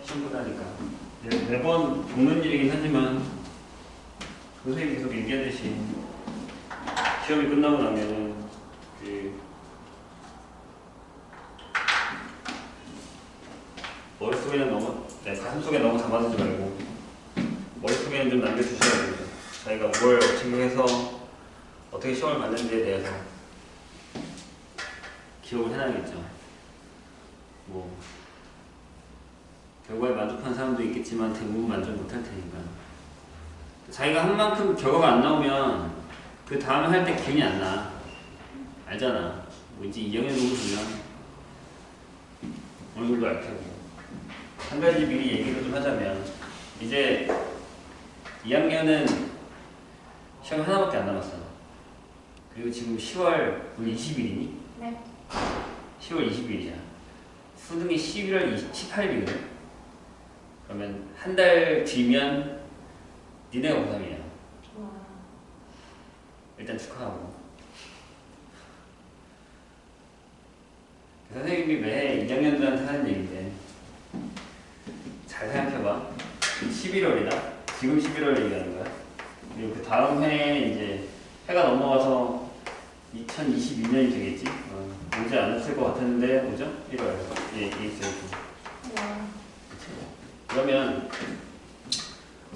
시험 끝나니까. 매번 겪는 일이긴 하지만 선생님이 계속 얘기하듯이 시험이 끝나고 나면은 머릿속에는 너무 가슴속에 너무 담아두지 말고 머릿속에는 좀 남겨주셔야 됩니다. 자기가 뭘 증명해서 어떻게 시험을 봤는지에 대해서 기억을 해놔야겠죠. 뭐 결과에 만족하는 사람도 있겠지만 대부분 만족 못할 테니까. 자기가 한 만큼 결과가 안 나오면 그 다음에 할 때 기운이 안 나. 알잖아. 뭐 이제 2학년 정도 되면 얼굴도 알 테고. 한 가지 미리 얘기를 좀 하자면 이제 2학년은 시험 하나밖에 안 남았어. 그리고 지금 10월 오늘 20일이니? 네. 10월 20일이잖아. 수능이 11월 18일이거든. 그러면 한 달 뒤면 니네가 고3이야. 일단 축하하고. 선생님이 매해 2학년들한테 하는 얘기인데 잘 생각해봐. 11월이다. 지금 11월 얘기하는 거야. 그리고 그 다음 해에 이제 해가 넘어가서 2022년이 되겠지. 오지 않았을 것 같았는데 오죠? 1월. 예, 이게 있어요. 그러면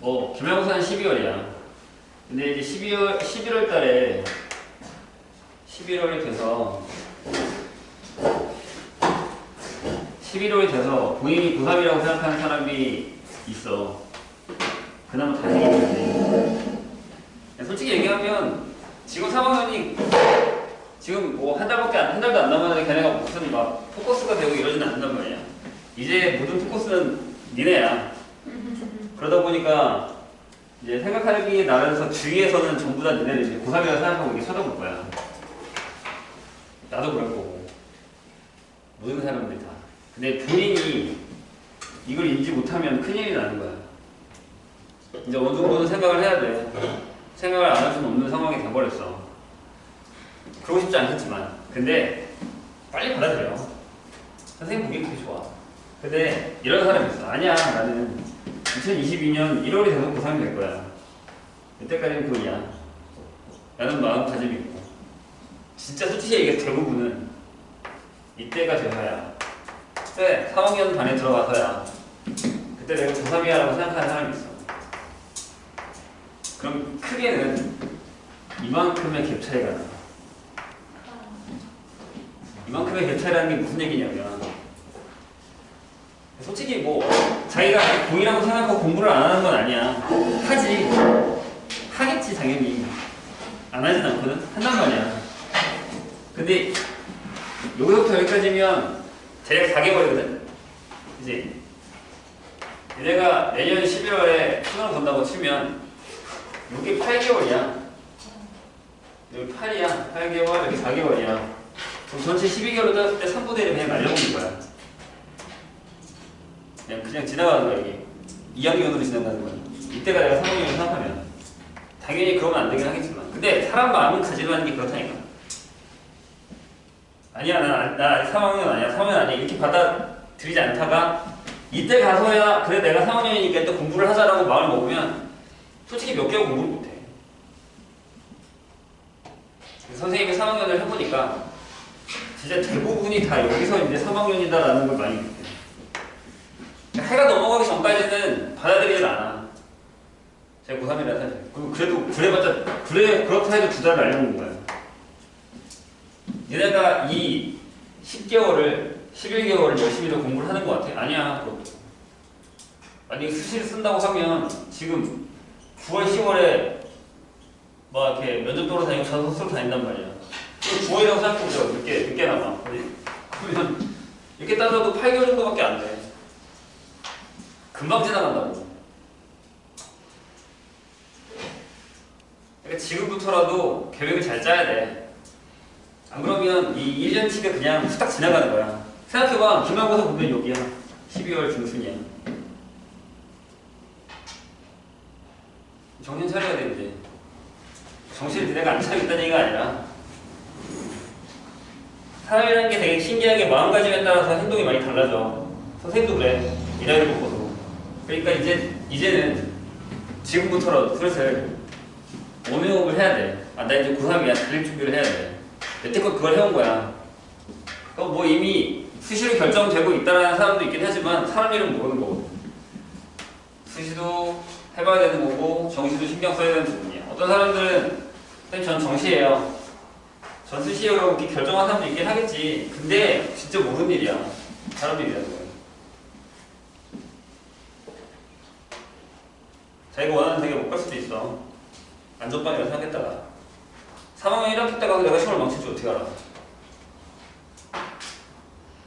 기말고사는 12월이야. 근데 이제 11월 달에 11월이 돼서 본인이 고3이라고 생각하는 사람이 있어. 그나마 다행이지. 솔직히 얘기하면 지금 3학년이 지금 뭐 한 달도 안 남았는데 걔네가 무슨 막 포커스가 되고 이러지는 않는단 말이야. 이제 모든 포커스는 니네야. 그러다 보니까 이제 생각하기에 나라에서 주위에서는 전부 다 니네를 이제 고3이라고 생각하고 이게 쳐다볼 거야. 나도 그럴 거고. 모든 사람들이 다. 근데 본인이 이걸 인지 못하면 큰일이 나는 거야. 이제 어느 정도는 생각을 해야 돼. 생각을 안 할 수는 없는 상황이 돼버렸어. 그러고 싶지 않겠지만. 근데 빨리 받아들여. 선생님 보기 되게 좋아. 근데 이런 사람이 있어. 아니야, 나는 2022년 1월이 돼서 고3이 될 거야. 이때까지는 그거야. 라는 마음가짐이 있고. 진짜 솔직히 얘기해서 대부분은 이때가 돼서야. 그때 3학년 반에 들어가서야 그때 내가 고3이야라고 생각하는 사람이 있어. 그럼 크게는 이만큼의 갭 차이가 나. 이만큼의 갭 차이라는 게 무슨 얘기냐면 솔직히 뭐 자기가 고2라고 생각하고 공부를 안 하는 건 아니야. 하겠지 당연히. 안 하진 않거든. 한단 말이야. 근데 여기서부터 여기까지면 대략 4개월이거든. 이제 얘네가 내년 11월에 수능을 본다고 치면 여기 8개월이야. 여기 8이야. 8개월, 여기 4개월이야. 그럼 전체 12개월을 땄을 때 3분의 1을 그냥 날려먹는 거야. 그냥 지나가는 거야, 이게. 2학년으로 지나가는 거야. 이때가 내가 3학년을 생각하면. 당연히 그러면 안 되긴 하겠지만. 근데 사람 마음은 가지려는 게 그렇다니까. 아니야, 나 3학년 아니야. 3학년 아니야. 이렇게 받아들이지 않다가 이때 가서야 그래 내가 3학년이니까 또 공부를 하자라고 마음을 먹으면 솔직히 몇 개월 공부를 못해. 선생님이 3학년을 해보니까 진짜 대부분이 다 여기서 이제 3학년이다라는 걸 많이 느껴요. 해가 넘어가기 전까지는 받아들이질 않아. 제가 고3이라 사실. 그래도 그렇다 해도 2달을 날려먹는 거야. 얘네가 이 10개월을 11개월을 열심히 더 공부를 하는 것 같아? 아니야. 그것도. 만약에 수시를 쓴다고 하면 지금 9월 10월에 막 이렇게 면접 보러 다니고 전수로 다닌단 말이야. 9월이라고 생각해보자. 늦게 남아. 그러면 이렇게 따져도 8개월 정도밖에 안 돼. 금방 지나간다고. 그러니까 지금부터라도 계획을 잘 짜야 돼. 안 그러면 이 1년치가 그냥 후딱 지나가는 거야. 생각해봐. 기말고사 보면 여기야. 12월 중순이야. 정신 차려야 돼, 이제. 정신을 내가 안 차리고 있다는 얘기가 아니라 사람이라는 게 되게 신기하게 마음가짐에 따라서 행동이 많이 달라져. 선생님도 그래. 이라이를 먹고도. 그러니까 이제는 지금부터라도 슬슬 워밍업을 해야 돼. 아, 나 이제 고3이야. 달릴 준비를 해야 돼. 여태껏 그걸 해온 거야. 그럼 뭐 이미 수시로 결정되고 있다는 사람도 있긴 하지만 사람 이름 모르는 거거든. 수시도 해봐야 되는 거고 정시도 신경 써야 되는 부분이야. 어떤 사람들은 선생님 전 정시예요. 전 수시로 이렇게 결정한 사람도 있긴 하겠지. 근데 진짜 모르는 일이야. 사람 일이라는 거야. 자기가 원하는 대학에 못 갈 수도 있어. 안전빵이라고 생각했다가 3학년 1학기 때 가서 내가 시험을 망칠지 어떻게 알아.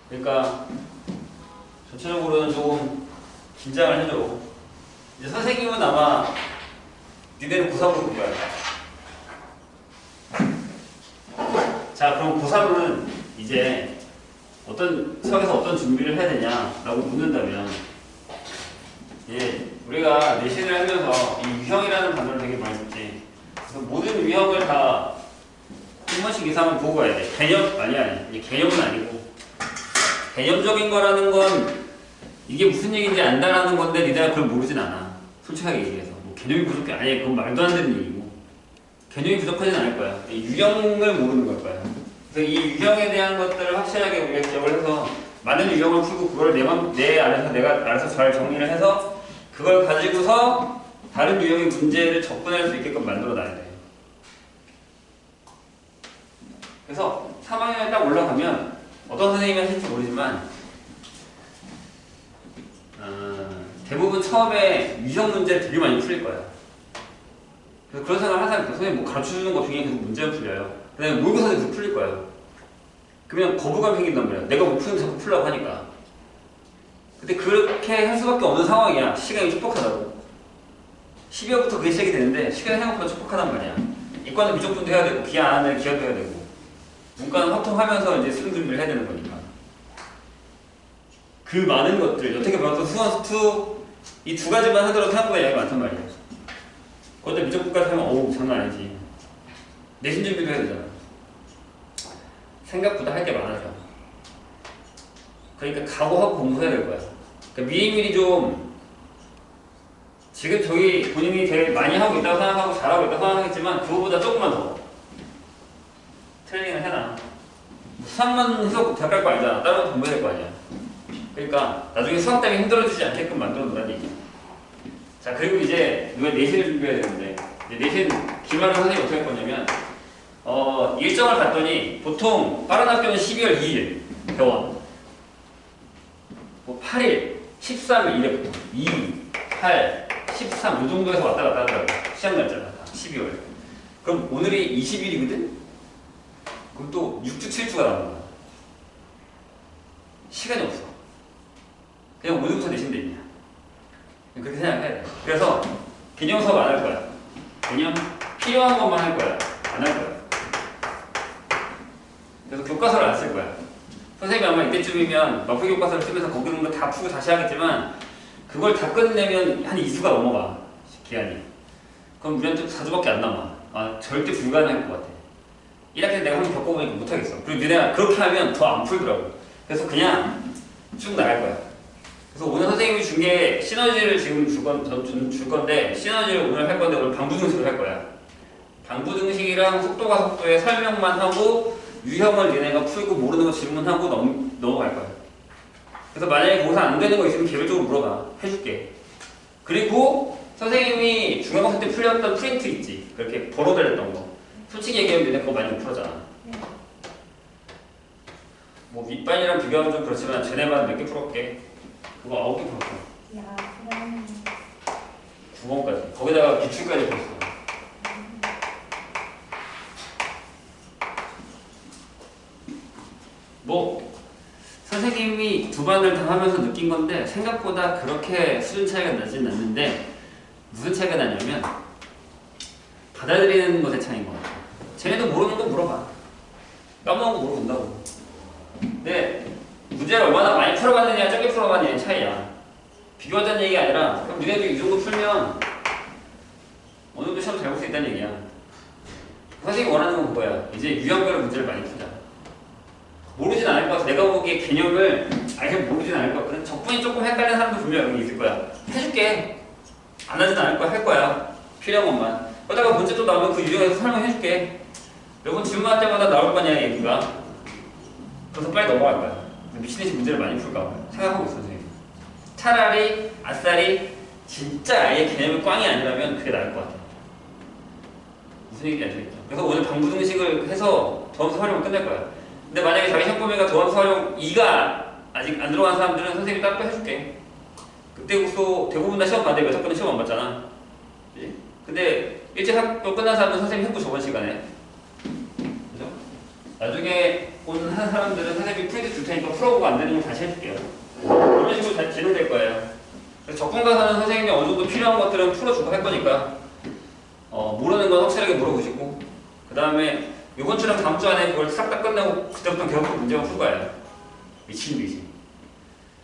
그러니까 전체적으로는 조금 긴장을 해줘. 이제 선생님은 아마 니네는 고3으로 볼 거야. 자, 그럼 고3은 이제 어떤 수학에서 어떤 준비를 해야 되냐라고 묻는다면, 예, 우리가 내신을 하면서 이 유형이라는 단어를 되게 많이 듣지. 그래서 모든 유형을 다 한 번씩 이상은 보고 가야 돼. 개념 아니 개념은 아니고 개념적인 거라는 건 이게 무슨 얘기인지 안다라는 건데 니네가 그걸 모르진 않아. 솔직하게 얘기해서 뭐 개념이 부족해 아니 그건 말도 안 되는 얘기고 개념이 부족하진 않을 거야. 유형을 모르는 걸 거야. 그래서 이 유형에 대한 것들을 확실하게 우리가 기억을 해서 많은 유형을 풀고 그걸 내 안에서 내가 알아서 잘 정리를 해서 그걸 가지고서 다른 유형의 문제를 접근할 수 있게끔 만들어 놔야 돼. 그래서 3학년에 딱 올라가면 어떤 선생님이 하실지 모르지만 대부분 처음에 유형 문제를 되게 많이 풀릴 거야. 그래서 그런 생각을 항상 선생님 뭐 가르쳐주는 것 중에 계속 문제를 풀려요. 그 다음에 모의고사도 계속 풀릴 거예요. 그러면 거부감이 생긴단 말이야. 내가 못 푸는 자꾸 풀라고 하니까. 근데 그렇게 할 수밖에 없는 상황이야. 시간이 촉박하다고. 12월부터 그게 시작이 되는데 시간이 생각보다 촉박하단 말이야. 이과는 미적분도 해야 되고 기하 안 하는 기하도 해야 되고 문과는 확통하면서 이제 수능 준비를 해야 되는 거니까. 그 많은 것들, 여태껏 배웠던 수원, 수투 이 두 가지만 하더라도 생각보다 양이 많단 말이야. 거기다 미적분까지 하면 어우 장난 아니지. 내신 준비도 해야 되잖아. 생각보다 할 게 많아져. 그러니까 각오하고 공부해야 될 거야. 그러니까 미리미리 좀 지금 저기 본인이 되게 많이 하고 있다고 생각하고 잘하고 있다고 생각하겠지만 그거보다 조금만 더 트레이닝을 해놔. 수학만 해서 대학 갈 거 아니잖아. 다른 거 공부해야 될 거 아니야. 그러니까 나중에 수학 때문에 힘들어지지 않게끔 만들어 놓으라는 얘기야. 자, 그리고 이제 누가 내신을 준비해야 되는데 이제 내신 기말을 선생님이 어떻게 할 거냐면 일정을 봤더니 보통 빠른 학교는 12월 2일 병원 뭐 8일, 13일 이래 2, 8, 13 이 정도에서 왔다 갔다 하더라고. 시험 날짜가 12월. 그럼 오늘이 20일이거든? 그럼 또 6주, 7주가 남은 거야. 시간이 없어. 그냥 오늘부터 내신데 있냐. 그렇게 생각해야 돼. 그래서 개념 수업 안 할 거야. 개념 필요한 것만 할 거야. 안 할 거야. 그래서 교과서를 안 쓸 거야. 선생님이 아마 이때쯤이면 마포 교과서를 쓰면서 거기 있는 거 다 풀고 다시 하겠지만 그걸 다 끝내면 한 2주가 넘어가. 기한이. 그럼 우리한테 4주밖에 안 남아. 아, 절대 불가능할 것 같아. 1학기 때 내가 한번 겪어보니까 못하겠어. 그리고 니네가 그렇게 하면 더 안 풀더라고. 그래서 그냥 쭉 나갈 거야. 그래서 오늘 선생님이 준 게 시너지를 지금 줄 건데 시너지를 오늘 할 건데 오늘 방부등식을 할 거야. 방부등식이랑 속도가 속도의 설명만 하고 유형을 니네가 풀고 모르는 거 질문하고 넘어갈 거야. 그래서 만약에 거기서 안 되는 거 있으면 개별적으로 물어봐. 해줄게. 그리고 선생님이 중간고사 때 풀렸던 프린트 있지. 그렇게 번호달렸던 거. 솔직히 얘기하면 니네 그거 많이 못 풀었잖아. 뭐 밑반이랑 비교하면 좀 그렇지만 쟤네만 몇 개 풀었게. 그거 9개 풀었어. 야, 그럼 9번까지. 거기다가 기출까지 풀었어. 뭐 선생님이 두 반을 다 하면서 느낀 건데 생각보다 그렇게 수준 차이가 나진 않는데 무슨 차이가 나냐면 받아들이는 것의 차이인 것 같아. 쟤네도 모르는 거 물어봐. 까먹은 거 물어본다고. 근데 문제를 얼마나 많이 풀어봤느냐 적게 풀어봤느냐의 차이야. 비교하자는 얘기가 아니라 그럼 니네도 이 정도 풀면 어느 정도 시험 잘 볼 수 있다는 얘기야. 선생님이 원하는 건 뭐야? 이제 유형별로 문제를 많이 풀자. 모르진 않을 것 같아. 내가 보기에 개념을 아예 모르진 않을 것 같거든. 적분이 조금 헷갈리는 사람도 분명히 있을 거야. 해줄게. 안 하진 않을 거야. 할 거야. 필요한 것만. 그러다가 문제 또 나오면 그 유형에서 설명해줄게. 매번 질문할 때마다 나올 거냐 얘기가. 그래서 빨리 넘어갈 거야. 미친듯이 문제를 많이 풀까 봐 생각하고 있어 선생님. 차라리 아싸리 진짜 아예 개념이 꽝이 아니라면 그게 나을 것 같아. 무슨 얘기인지 알겠죠? 그래서 오늘 방부등식을 해서 도함수 활용을 끝낼 거야. 근데 만약에 자기 시험 범위가 도함수 활용 2가 아직 안 들어간 사람들은 선생님이 따로 해줄게. 그때부터 대부분 다 시험 봤는데 몇 학번은 시험 안 봤잖아. 그치? 근데 일찍 학교 끝난 사람은 선생님 했고 저번 시간에. 그죠? 나중에 온 한 사람들은 선생님이 프린트 줄 테니까 풀어보고 안 되는 걸 다시 해줄게요. 이런 식으로 잘 진행될 거예요. 그래서 적분 가서는 선생님이 어느 정도 필요한 것들은 풀어주고 할 거니까 모르는 건 확실하게 물어보시고 그 다음에 이번 주랑 다음 주 안에 그걸 싹 다 끝나고 그때부터 계속 문제만 풀 거예요. 미친.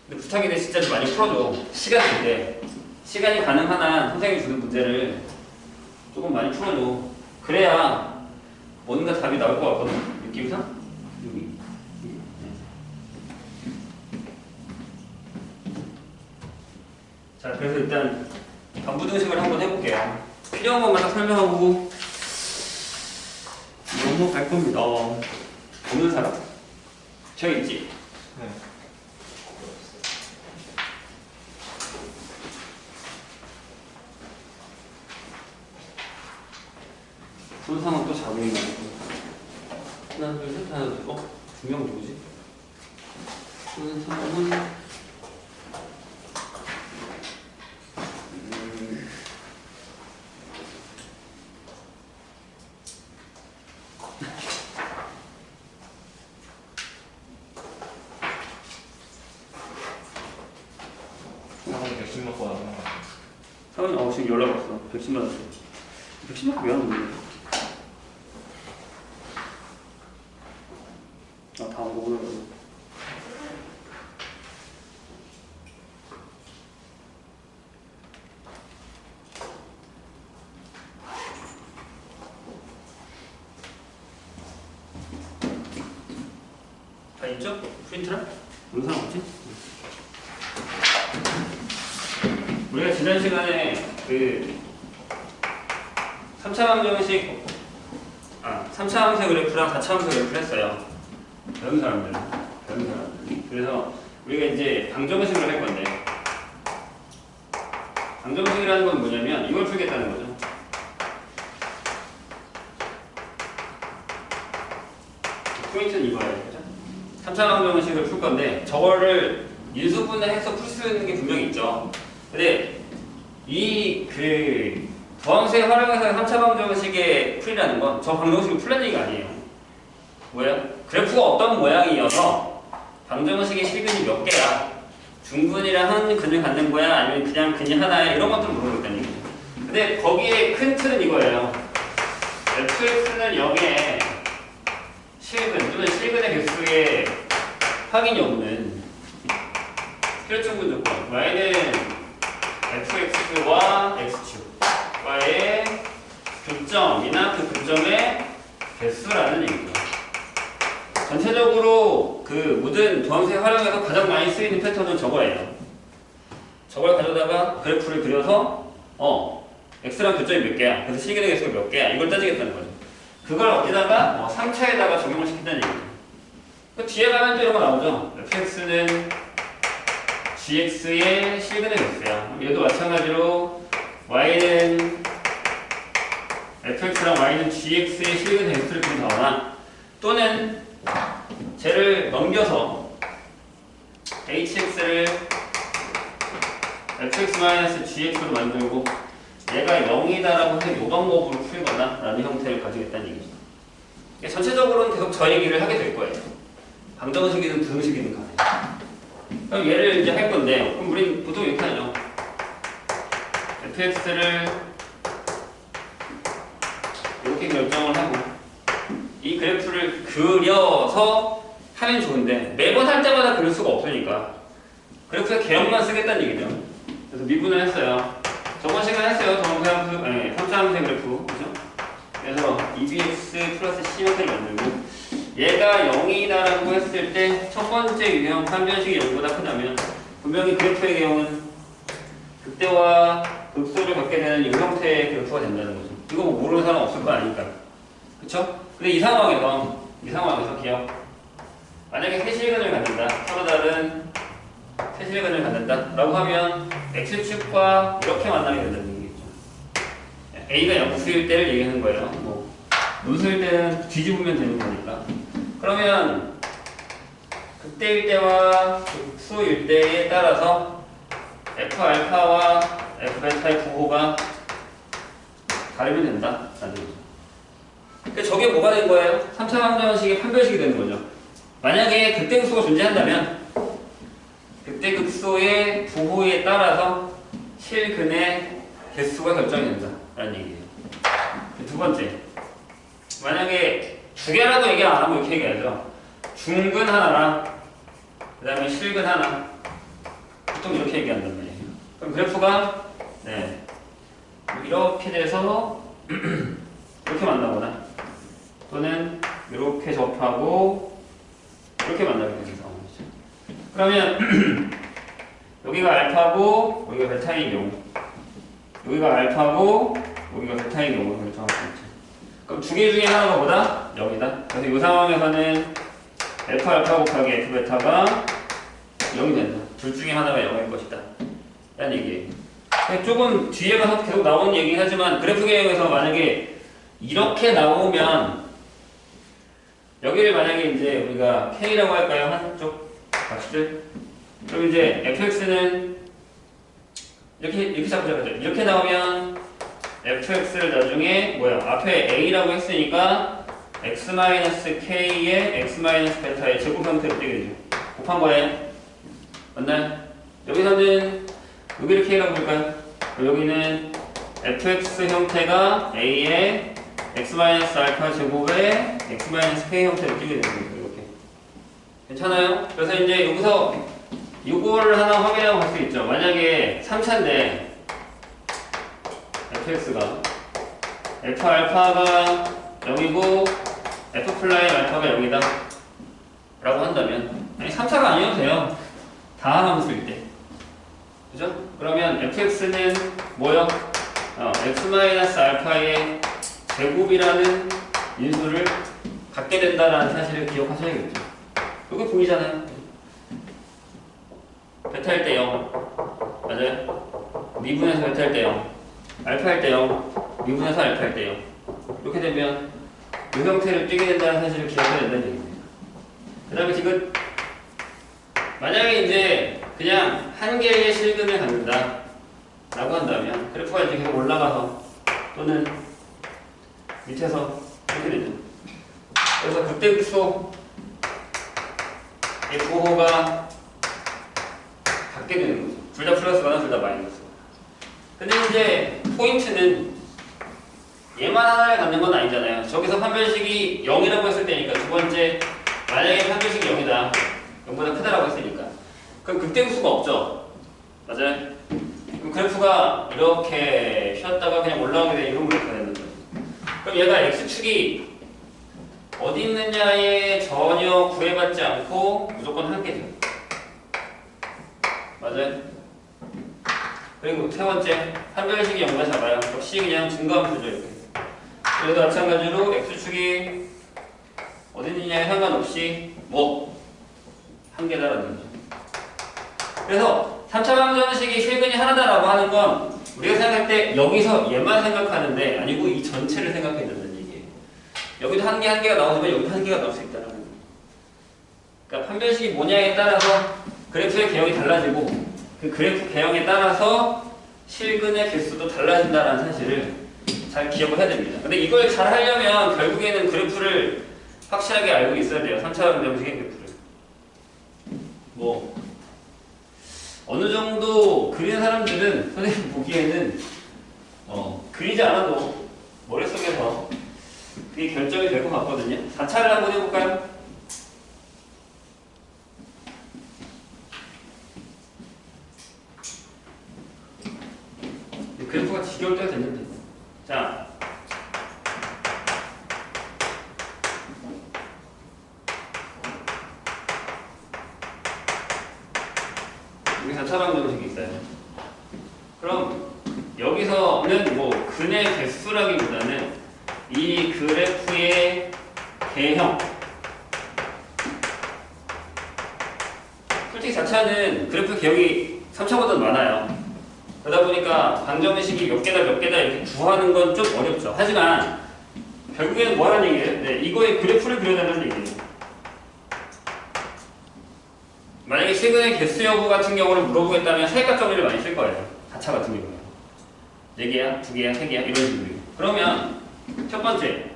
근데 부탁인데 진짜 좀 많이 풀어줘. 시간이 돼. 시간이 가능한 한 선생님이 주는 문제를 조금 많이 풀어줘. 그래야 뭔가 답이 나올 것 같거든. 느낌상? 여기. 자, 그래서 일단 방부등식을 한번 해볼게요. 필요한 것만 딱 설명하고 넘어갈 겁니다. 없는 사람? 저 있지? 네. 손상은 또 잡으면 하나, 둘, 셋, 하나, 둘, 두 명 누구지? 손상은 상황이 110만 번 하는 거 사원이 지금 연락 왔어. 110만 원. 110만 원 왜 하는 거야? 다 온 거구나. 다 있죠? 프린트랑? 영상 없지? 우리가 지난 시간에 그 3차 방정식 3차 함수 그래프랑 4차 함수 그래프를 했어요. 배운 사람들. 그래서 우리가 이제 방정식을 할 건데 방정식이라는 건 뭐냐면 이걸 풀겠다는 거죠. 포인트는 이거예요. 그죠? 3차 방정식을 풀 건데 저거를 인수분해해서 풀 수 있는 게 분명히 있죠. 근데 이 도함수의 활용해서 3차 방정식의 풀이라는 건 저 방정식을 풀라는 얘기가 아니에요. 뭐예요? 그래프가 어떤 모양이어서 방정식의 실근이 몇 개야? 중근이랑 한 근을 갖는 거야? 아니면 그냥 근이 하나야? 이런 것들을 물어보겠다는 얘기죠. 근데 거기에 큰 틀은 이거예요. fx는 0에 실근 또는 실근의 개수의 확인이 없는 필요충분 조건 y는 fx와 x축과의 교점이나 그 교점의 개수라는 얘기죠. 전체적으로 그 모든 도함수에 활용해서 가장 많이 쓰이는 패턴은 저거예요. 저걸 가져다가 그래프를 그려서 x랑 교점이 몇 개야? 그래서 실근의 개수가 몇 개야? 이걸 따지겠다는 거죠. 그걸 어디다가 상차에다가 적용을 시킨다는 얘기죠. 그 뒤에 가면 또 이런 거 나오죠. fx는 gx의 실근의 개수야. 얘도 마찬가지로 y는 fx랑 y는 gx의 실근의 개수를 그린다거나 또는 쟤를 넘겨서 hx를 fx-gx로 만들고 얘가 0이다라고 해서 이 방법으로 풀거나 라는 형태를 가지겠다는 얘기죠. 전체적으로는 계속 저 얘기를 하게 될 거예요. 방정식이든 부등식이든 간에. 그럼 얘를 이제 할 건데 그럼 우린 보통 이렇게 하죠. fx를 이렇게 결정을 하고 이 그래프를 그려서 하면 좋은데 매번 할 때마다 그릴 수가 없으니까 그래프의 개형만 쓰겠다는 얘기죠. 그래서 미분을 했어요. 저번 시간에 했어요. 3차 함수의 그래프. 그죠? 그래서 2bx 플러스 c 형태를 만들고 얘가 0이다라고 했을 때 첫 번째 유형 판별식이 0보다 크다면 분명히 그래프의 경우는 극대와 극소를 갖게 되는 이 형태의 그래프가 된다는 거죠. 이거 뭐 모르는 사람 없을 거 아니니까. 그쵸? 근데 이 상황에서 기억. 만약에 세실근을 갖는다. 서로 다른 세실근을 갖는다. 라고 하면 X축과 이렇게 만나게 된다는 얘기겠죠. A가 양수일 때를 얘기하는 거예요. 뭐 논수일 때는 뒤집으면 되는 거니까. 그러면 극대일 때와 극소일 때에 따라서 F알파와 F베타의 부호가 다르면 된다. 라는 거죠. 그러니까 저게 뭐가 된 거예요? 3차 방정식의 판별식이 되는 거죠. 만약에 극대극소가 존재한다면 극대 극소의 부호에 따라서 실근의 개수가 결정이 된다. 라는 얘기예요. 두 번째. 만약에 두 개라고 얘기 안 하고 이렇게 얘기하죠. 중근 하나랑 그 다음에 실근 하나. 보통 이렇게 얘기한단 말이에요. 그럼 그래프가 네 이렇게 돼서 이렇게 만나거나 또는 이렇게 접하고 이렇게 만나게 되는 상황이죠. 그러면 여기가 알파고 여기가 베타인 경우, 여기가 알파고 여기가 베타인 경우 결정할 수 있죠. 그럼 두 개 중에 하나가 뭐다? 0이다. 그래서 이 상황에서는 F 알파 곱하기 F 베타가 0이 된다. 둘 중에 하나가 0일 것이다. 라는 얘기예요. 조금 뒤에 가서 계속 나오는 얘기긴 하지만 그래프 개형에서 만약에 이렇게 나오면 여기를 만약에 이제 우리가 K라고 할까요? 한쪽 값을. 그럼 이제 fx는 이렇게 잡자죠. 이렇게 나오면 fx를 나중에 앞에 a라고 했으니까 x-k의 x-베타의 제곱 형태로 뜨게 되죠. 곱한 거예요. 맞나요? 여기서는 여기를 k라고 볼까요? 여기는 fx 형태가 a의 x-알파 제곱의 x-k 형태로 뜨게 되는 거예요. 이렇게. 괜찮아요? 그래서 이제 여기서 이거를 하나 확인하고 갈 수 있죠. 만약에 3차인데 fx가 f 알파가 0이고 f 플라이 알파가 0이다 라고 한다면, 아니 3차가 아니어도 돼요. 다한 함수일 때. 그죠? 그러면 fx는 뭐요? x-알파의 제곱이라는 인수를 갖게 된다라는 사실을 기억하셔야겠죠. 이게 보이잖아요. 베타일 때 0. 맞아요? 미분해서 베타일 때 0. 알파일 때 0. 미분해서 알파일 때 0. 이렇게 되면 이 형태를 띄게 된다는 사실을 기억해야 된다는 얘기입니다. 그 다음에 지금 만약에 이제 그냥 한 개의 실근을 갖는다 라고 한다면 그래프가 이제 계속 올라가서 또는 밑에서 이렇게 되죠. 그래서 그때 극소의 부호가 갖게 되는 거죠. 둘 다 플러스거나 둘 다 마이너스. 근데 이제 포인트는 얘만 하나를 갖는 건 아니잖아요. 저기서 판별식이 0이라고 했을 때니까 두 번째 만약에 판별식이 0이다. 0보다 크다라고 했으니까. 그럼 극대극수가 없죠. 맞아요? 그럼 그래프가 이렇게 쉬었다가 그냥 올라오게 되는 이런 그래프가 되는 거죠. 그럼 얘가 x축이 어디 있느냐에 전혀 구애받지 않고 무조건 한 개죠. 맞아요? 그리고 세 번째, 판별식이 0과 작아요. 역시 그냥 증가함수죠. 이렇게. 그래도 마찬가지로 x축이 어디 있느냐에 상관없이 한 개다라는 거죠. 그래서 3차 방정식이 실근이 하나다라고 하는 건 우리가 생각할 때 여기서 얘만 생각하는데 아니고 이 전체를 생각해야 된다는 얘기예요. 여기도 한 개가 나오지만 여기도 한 개가 나올 수 있다는 거예요. 그러니까 판별식이 뭐냐에 따라서 그래프의 개형이 달라지고 그 그래프 개형에 따라서 실근의 개수도 달라진다는 사실을 잘 기억을 해야 됩니다. 근데 이걸 잘 하려면 결국에는 그래프를 확실하게 알고 있어야 돼요. 3차 방정식의 그래프를. 어느 정도 그리는 사람들은 선생님 보기에는 그리지 않아도 머릿속에서 그게 결정이 될 것 같거든요. 4차를 한번 해볼까요? 그래프가 지겨울 때가 됐는데. 자. 여기 4차 방정식이 있어요. 그럼 여기서는 뭐 근의 개수라기보다는 이 그래프의 개형. 솔직히 4차는 그래프 개형이 3차보다 많아요. 그러다 보니까 방정식이 몇 개다 이렇게 구하는 건 좀 어렵죠. 하지만 결국에는 뭐 하는 얘기예요? 네, 이거의 그래프를 그려달라는 얘기예요. 만약에 최근에 개수 여부 같은 경우를 물어보겠다면 사익값 정리를 많이 쓸 거예요. 4차 같은 경우는 4개야, 2개야, 3개야 이런 식으로. 그러면 첫 번째,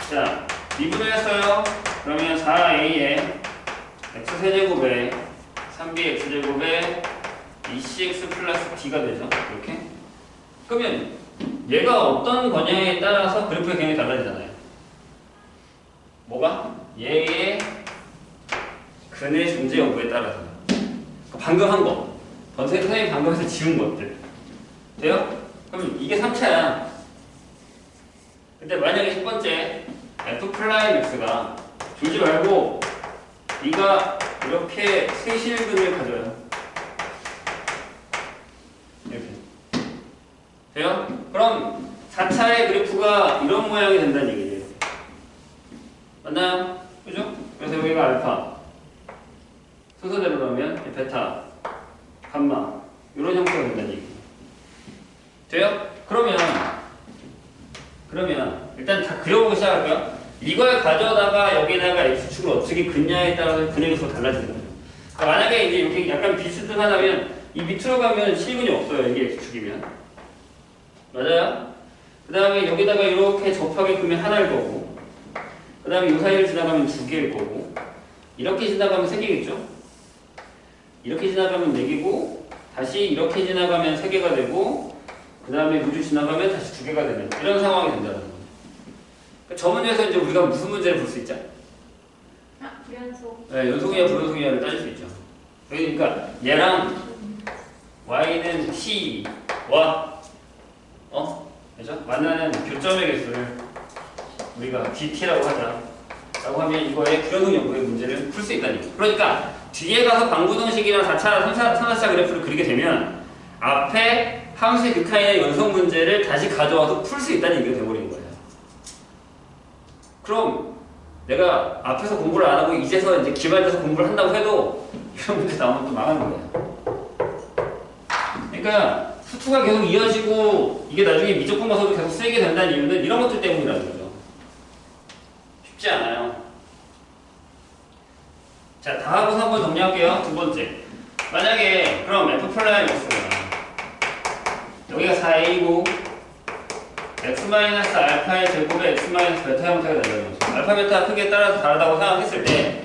자 미분을 했어요. 그러면 4a에 x세제곱에 3bx제곱에 2cx 플러스 d가 되죠. 이렇게. 그러면 얘가 어떤 거냐에 따라서 그래프의 개형이 달라지잖아요. 뭐가? 얘의 근의 존재 여부에 따라서. 방금 한 거. 선생님이 방금 해서 지운 것들. 돼요? 그럼 이게 3차야. 근데 만약에 첫 번째 f 플라임 x가 줄지 말고 네가 이렇게 세실근을 가져요. 이렇게. 돼요? 그럼 4차의 그래프가 이런 모양이 된다는 얘기예요. 맞나요? 그죠? 그래서 여기가 알파. 순서대로 넣으면 베타, 감마 이런 형태가 된다는 얘기예요. 돼요? 그러면 일단 다 그려보고 시작할까요? 이걸 가져다가 여기다가 x축을 어떻게 긋냐에 따라서 근의 개수가 달라지는 거예요. 그러니까 만약에 이제 이렇게 약간 비스듬하다면 이 밑으로 가면 실근이 없어요. 이게 x축이면. 맞아요? 그 다음에 여기다가 이렇게 접하게 끄면 하나일 거고, 그 다음에 이 사이를 지나가면 2개일 거고, 이렇게 지나가면 3개겠죠? 이렇게 지나가면 4개고, 다시 이렇게 지나가면 3개가 되고, 그 다음에 무주 지나가면 다시 2개가 되는 이런 상황이 된다는 거죠. 그러니까 저 문제에서 이제 우리가 무슨 문제를 볼 수 있죠? 불연속. 네, 연속이냐 불연속이냐를 따질 수 있죠. 그러니까 얘랑 y는 t와 그죠? 만나는 교점의 개수를 우리가 dt라고 하자. 라고 하면 이거의 불연속 여부의 문제를 풀 수 있다는 얘기죠. 그러니까 뒤에 가서 방구동식이나 4차, 3차 그래프를 그리게 되면 앞에 함수의 극한의 연속 문제를 다시 가져와서 풀 수 있다는 얘기가 돼버리는 거예요. 그럼 내가 앞에서 공부를 안 하고 이제서 이제 기말돼서 공부를 한다고 해도 이런 문제 나오면 또 망하는 거예요. 그러니까 수투가 계속 이어지고 이게 나중에 미적분 가서도 계속 쓰이게 된다는 이유는 이런 것들 때문이라는 거죠. 쉽지 않아요. 자, 다하고서 한번 정리할게요. 두 번째. 만약에 그럼 f 플라임 x가 여기가 4a고 x-알파의 제곱에 x-베타 형태가 된다는 거죠. 알파, 베타 크기에 따라서 다르다고 생각했을 때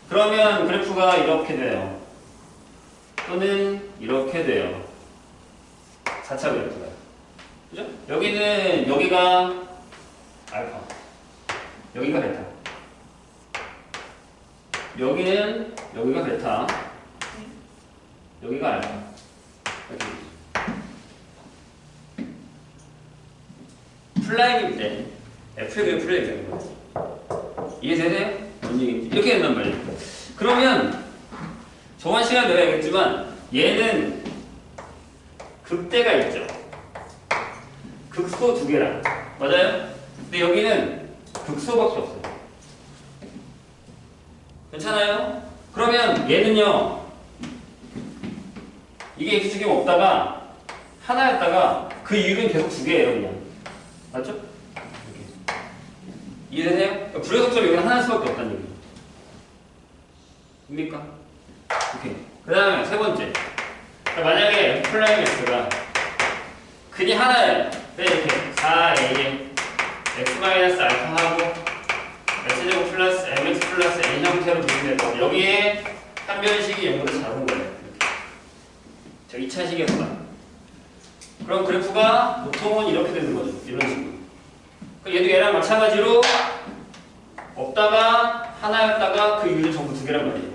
그러면 그래프가 이렇게 돼요. 또는 이렇게 돼요. 4차 그래프가. 그죠? 여기가 알파. 여기가 베타. 여기가 베타. 여기가 알파. 이렇게. 플라임일 때 F의 그래프를 얘기하는 거예요. 이해되세요? 뭔 얘기인지. 이렇게 된단 말이에요. 그러면 저번 시간에 내가 얘기했지만 얘는 극대가 있죠. 극소 2개랑. 맞아요? 근데 여기는 극소밖에 없어요. 괜찮아요? 그러면 얘는요. 이게 x축이 없다가 하나였다가 그 이유는 계속 2개예요. 그냥. 맞죠? 이렇게. 이해되세요? 그러니까 불연속점이 여기는 하나일 수밖에 없다는 얘기예요. 됩니까? 오케이. 그 다음에 세 번째. 그러니까 만약에 플라임 x가 근이 하나예요. 이렇게 4a에 x-알파하고 x제곱 플러스 mx 플러스 n 형태로 구성됐고 여기에 한 변식이 0으로 잡은 거예요. 이렇게. 저 2차식에서만. 그럼 그래프가 보통은 이렇게 되는 거죠. 이런 식으로. 얘도 얘랑 마찬가지로 없다가 하나였다가 그 이유는 전부 2개란 말이에요.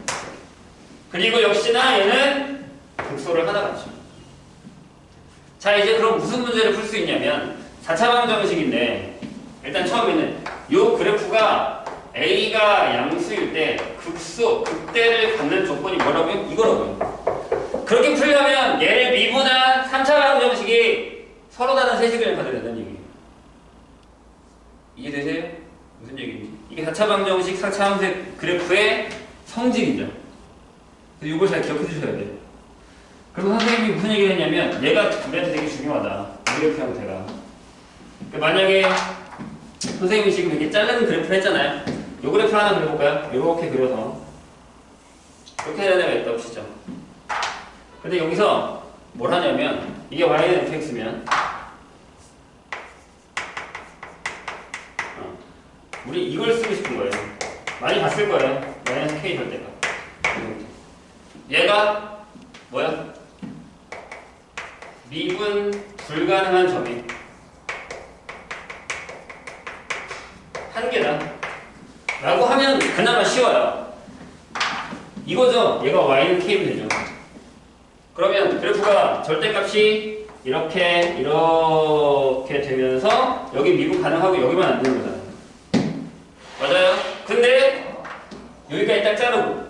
그리고 역시나 얘는 극소를 하나 갖죠. 자, 이제 그럼 무슨 문제를 풀 수 있냐면 4차 방정식인데 일단 처음에는 이 그래프가 A가 양수일 때 극대를 갖는 조건이 뭐라고요? 이거라고요. 그렇게 풀려면 얘를 미분한 3차 방정식이 서로 다른 세식을 가져낸다는 얘기예요. 이해되세요? 무슨 얘기인지. 이게 4차 방정식 4차 함수 그래프의 성질이죠. 그래서 이걸 잘 기억해 주셔야 돼요. 그리고 선생님이 무슨 얘기를 했냐면 얘가 우리한테 되게 중요하다. 이 그래프 형태가. 그러니까 만약에 선생님이 지금 이렇게 자르는 그래프를 했잖아요. 이 그래프 하나 그려볼까요? 이렇게 그려서 이렇게 해야 되는 애가 있다 보시죠. 근데 여기서 뭘 하냐면 이게 y는 fx면 우리 이걸 쓰고 싶은 거예요. 많이 봤을 거예요. 마이너스 k 절대가. 얘가 뭐야? 미분 불가능한 점이 한 개다 라고 하면 그나마 쉬워요. 이거죠. 얘가 y는 k면 되죠. 그러면 그래프가 절대값이 이렇게 되면서 여기 미분 가능하고 여기만 안 되는 거잖아요. 맞아요? 근데 여기까지 딱 자르고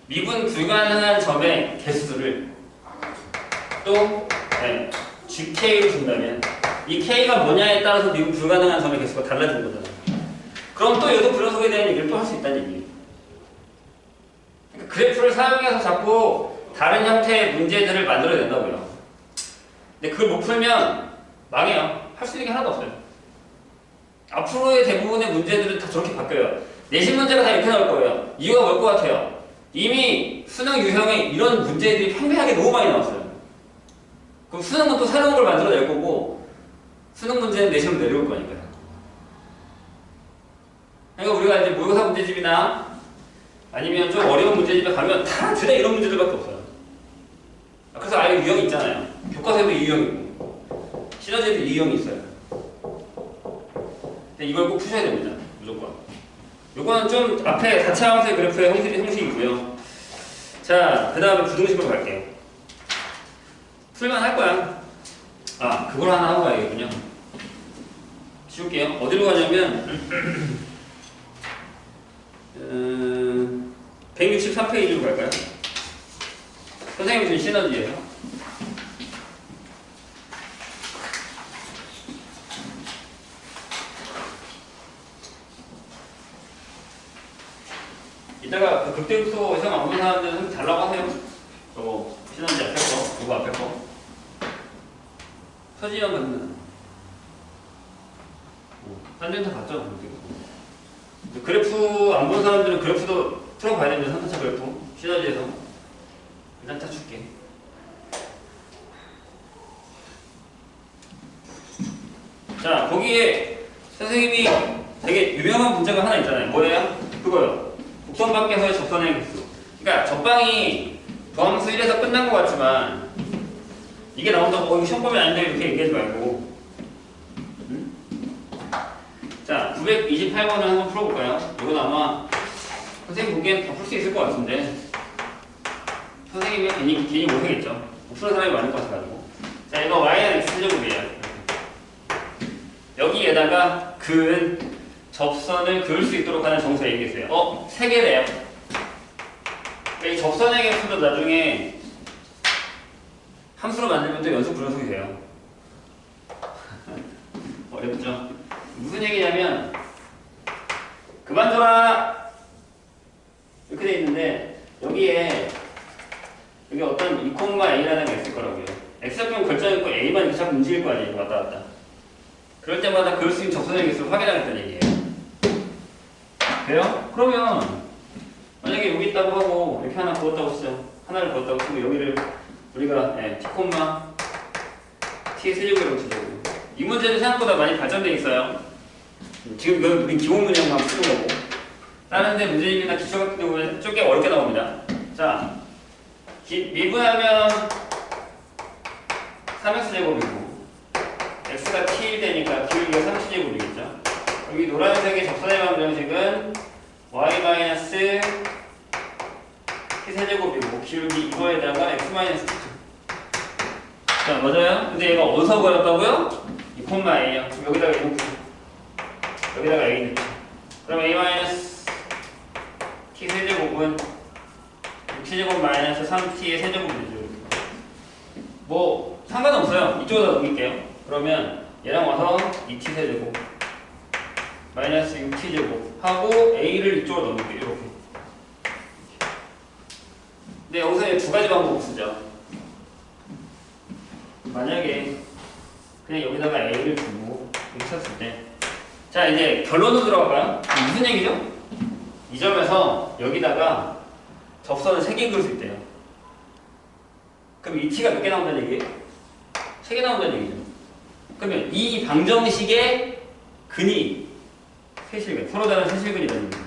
미분 불가능한 점의 개수를 또 GK로 준다면 이 K가 뭐냐에 따라서 미분 불가능한 점의 개수가 달라진 거잖아요. 그럼 또 얘도 불연속에 대한 얘기를 또 할 수 있다는 얘기예요. 그러니까 그래프를 사용해서 자꾸 다른 형태의 문제들을 만들어야 된다고요. 근데 그걸 못 풀면 망해요. 할 수 있는 게 하나도 없어요. 앞으로의 대부분의 문제들은 다 저렇게 바뀌어요. 내신 문제가 다 이렇게 나올 거예요. 이유가 뭘 것 같아요? 이미 수능 유형에 이런 문제들이 팽팽하게 너무 많이 나왔어요. 그럼 수능은 또 새로운 걸 만들어낼 거고 수능 문제는 내시면 내려올 거니까요. 그러니까 우리가 이제 모의고사 문제집이나 아니면 좀 어려운 문제집에 가면 다 죄다 이런 문제들밖에 없어요. 그래서 아예 유형이 있잖아요. 교과서에도 유형이 있고 시너지에도 유형이 있어요. 근데 이걸 꼭 푸셔야 됩니다. 무조건. 요거는 좀 앞에 4차 함수의 그래프의 형식이고요. 자, 그 다음에 부등식으로 갈게요. 풀만 할 거야. 아, 그걸 하나 하고 가야겠군요. 지울게요. 어디로 가냐면 163페이지로 갈까요? 선생님이 준 시너지예요. 이따가 그 극대급소 시험 안 보는 사람들은 달라고 하세요. 저거 시너지 앞에 거, 이거 앞에 거. 서지현 같은 딴 데는 다 봤죠? 그래프 안 본 사람들은 그래프도 풀어봐야 됩니다. 3차차 그래프 시너지에서 일단 다 줄게. 자, 거기에 선생님이 되게 유명한 문제가 하나 있잖아요. 뭐예요? 그거요. 곡선 밖에서의 접선의 개수. 그러니까 접방이 도함수 1에서 끝난 것 같지만 이게 나온다고 시험 보면 안 돼 이렇게 얘기하지 말고. 자, 928번을 한번 풀어볼까요? 이건 아마 선생님 보기엔 다 풀 수 있을 것 같은데 선생님이 괜히 못하겠죠. 못 푸는 사람이 많을 것 같아가지고. 자, 이거 y는 x제곱이에요. 여기에다가 그은 접선을 그을 수 있도록 하는 정수 얘기했어요. 3개래요. 그러니까 이 접선의 개수도 나중에 함수로 만들면 또 연속 불연속이 돼요. 어렵죠? 무슨 얘기냐면 그만둬라 이렇게 돼 있는데 여기에 여기 어떤 2,a라는 게 있을 거라고요. x좌표는 결정 있고 a만 이렇게 자꾸 움직일 거 아니에요. 왔다 갔다. 그럴 때마다 그을 수 있는 접선의 개수를 확인하겠다는 얘기예요. 돼요? 그러면 만약에 여기 있다고 하고 이렇게 하나 그었다고 쓰죠. 하나를 그었다고 쓰고 여기를 우리가 t, t의 세제곱이라고 치자고요. 이 문제는 생각보다 많이 발전되어 있어요. 지금 이건 우리 기본 문양만 쓰는 거고 다른 데 문제집이나 기초 같은 경우는 좀 꽤 어렵게 나옵니다. 자, 미분하면 3x제곱이고 x가 t 되니까 기울기가 30제곱이겠죠. 여기 노란색의 접선의 방정식은 y-t 세제곱이고 기울기 이거에다가 x-t죠. 자, 맞아요? 근데 얘가 어디서 그렸다고요? 2,a요. 여기다가 a 넣고 여기다가 a 넣죠. 그럼 a-t 세제곱은 6t제곱 마이너스 3t의 세제곱이 되죠. 뭐 상관없어요. 이쪽으로 넘길게요. 그러면 얘랑 와서 2t 세제곱 마이너스 6t제곱 하고 a를 이쪽으로 넘길게요. 이렇게. 근데 여기서 이제 두 가지 방법을 쓰죠. 만약에 그냥 여기다가 a를 두고 이렇게 쳤을 때, 자 이제 결론으로 들어가봐요. 무슨 얘기죠? 이 점에서 여기다가 접선을 3개 그을 수 있대요. 그럼 이 t가 몇 개 나온다는 얘기예요? 3개 나온다는 얘기죠. 그러면 이 방정식의 근이 세실근, 서로 다른 세실근이라는 얘기죠.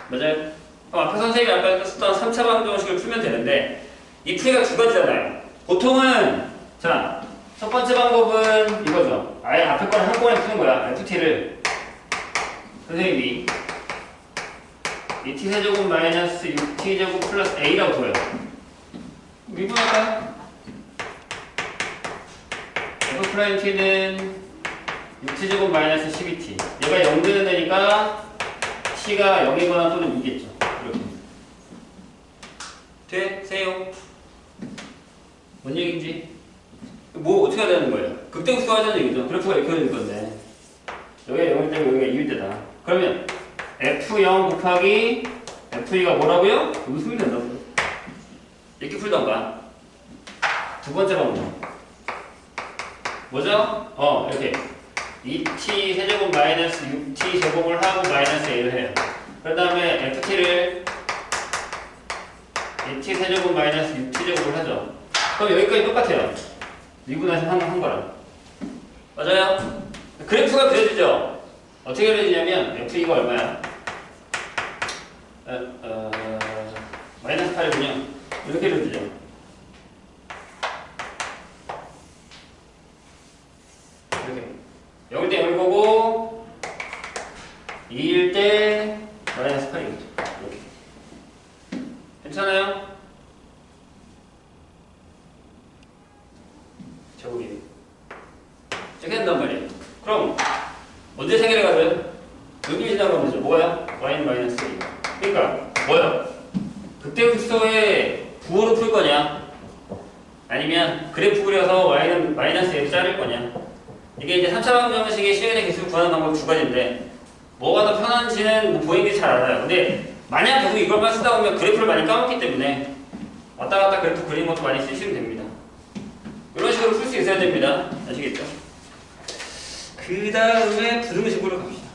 맞아요? 앞에 선생님이 아까 썼던 3차 방정식을 풀면 되는데 이 풀이가 두 가지잖아요. 보통은 자, 첫 번째 방법은 이거죠. 아예 앞에 거를 한꺼번에 푸는 거야. ft를 선생님이 2t 세제곱 마이너스 6t제곱 플러스 a라고 둬요. 미분할까요? f't는 6t제곱 마이너스 12t. 얘가 0 되는 데니까 t가 0이거나 또는 2겠죠. 이렇게. 되세요? 뭔 얘기인지? 뭐 어떻게 해야 되는 거예요? 극대극소 하자는 얘기죠. 그래프가 이렇게 될 건데 여기가 0일 때고 여기가 2일 때다. 그러면 f0 곱하기 f2가 뭐라고요? 이거 쓰면 된다고요. 이렇게 풀던가. 두 번째 방법 뭐죠? 이렇게 2t 세제곱 마이너스 6t 제곱을 하고 마이너스 a를 해요. 그 다음에 ft를 2t 세제곱 마이너스 6t 제곱을 하죠. 그럼 여기까지 똑같아요. 미분해서 한 거랑. 맞아요? 그래프가 그려지죠? 어떻게 그려지냐면 f2가 얼마야? 마이너스 8이군요. 이렇게 그려지죠. 이렇게 0일 때 0일 거고 2일 때 마이너스 8이겠죠. 이렇게. 괜찮아요? 제곱이 이렇게 된단 말이에요. 그럼 언제 생일에 가져요? 여기 지나가면 되죠. 뭐야? y 마이너스 a. 그러니까 뭐야? 극대극소의 부호로 풀 거냐? 아니면 그래프 그려서 y는 마이너스 a를 자를 거냐? 이게 이제 3차 방정식의 시간의 개수를 구하는 방법 두 가지인데 뭐가 더 편한지는 뭐 본인들이 잘 알아요. 근데 만약 계속 이걸만 쓰다 보면 그래프를 많이 까먹기 때문에 왔다 갔다 그래프 그리는 것도 많이 쓰시면 됩니다. 이런 식으로 풀 수 있어야 됩니다. 아시겠죠? 그 다음에 부등식으로 갑시다.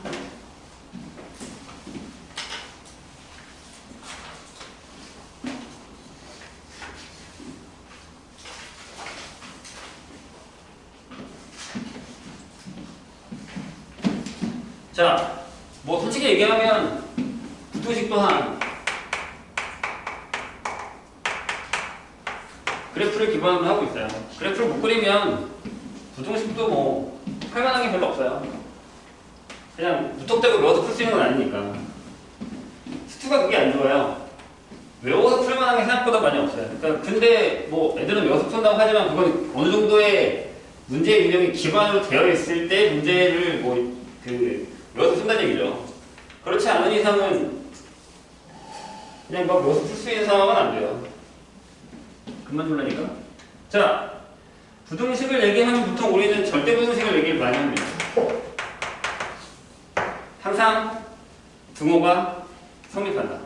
자, 뭐 솔직히 얘기하면 부등식 또한 그래프를 기반으로 하고 있어요. 그래프를 못 그리면 부등식도 뭐 할만한 게 별로 없어요. 그냥 무턱대고 외워서 풀 수 있는 건 아니니까. 스투가 그게 안 좋아요. 외워서 풀만한 게 생각보다 많이 없어요. 그러니까 근데 뭐 애들은 외워서 푼다고 하지만 그건 어느 정도의 문제 유형이 기반으로 되어 있을 때 문제를 외워서 푼다는 얘기죠. 그렇지 않은 이상은 그냥 막 외워서 풀 수 있는 상황은 안 돼요. 그만 줄라니까. 자, 부등식을 얘기하면 보통 우리는 절대 부등식을 얘기를 많이 합니다. 항상 등호가 성립한다.